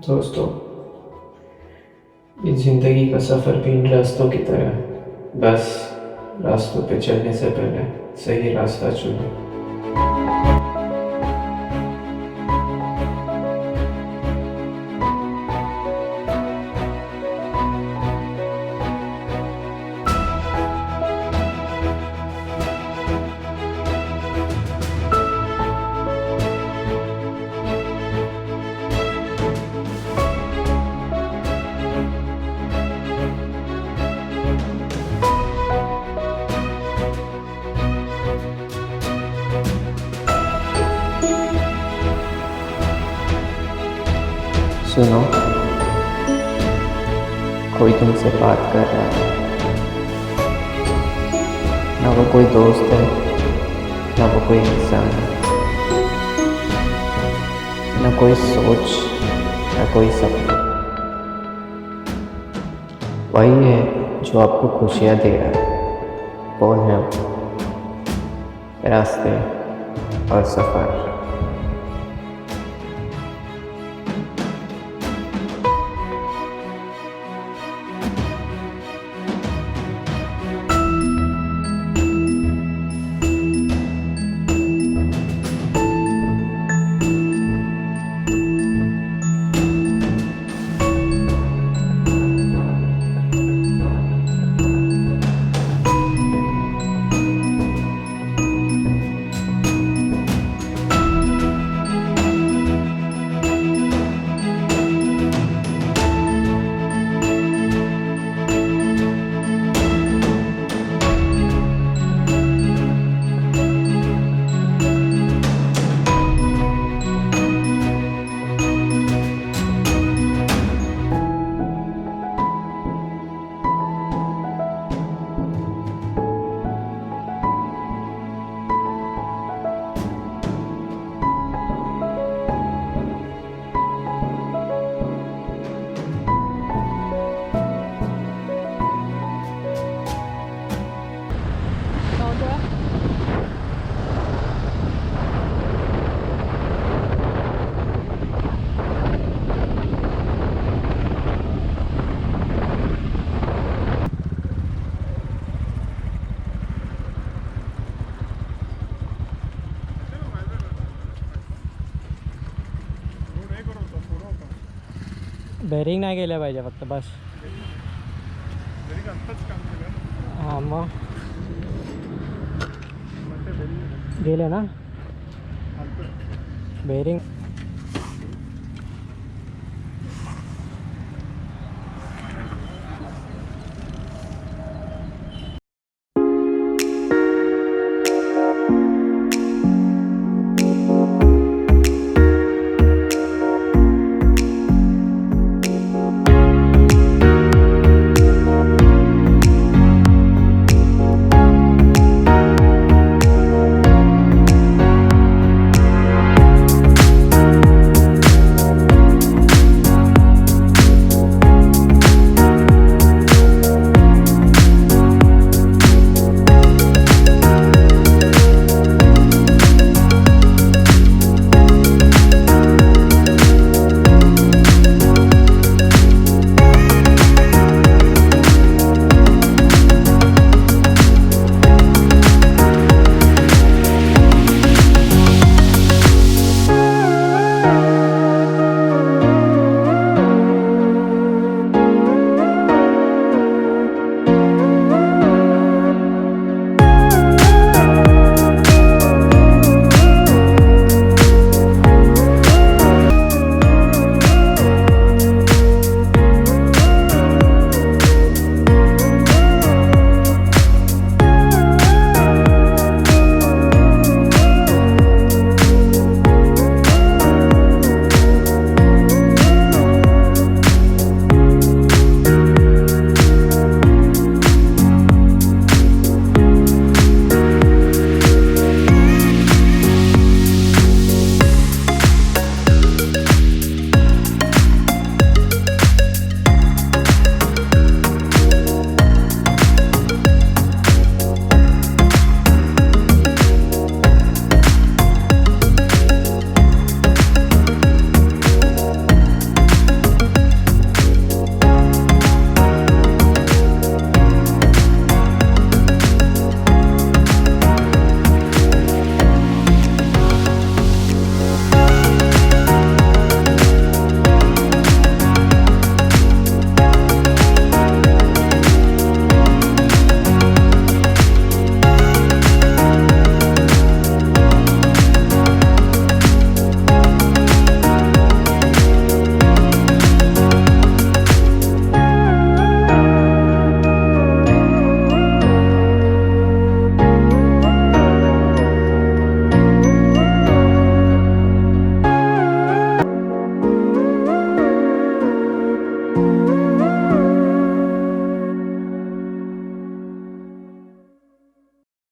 दोस्तों, इस जिंदगी का सफ़र भी इन रास्तों की तरह है। बस रास्तों पे चलने से पहले सही रास्ता चुनें। सुनो, कोई तुमसे बात कर रहा है। ना वो कोई दोस्त है, ना वो कोई इंसान है, ना कोई सोच, ना कोई सपना। वही है जो आपको खुशियाँ दे रहा है। कौन है वो? रास्ते और सफ़र। बेरिंग नाही गेल्या पाहिजे फक्त बस. हां मग गेले ना बेरिंग.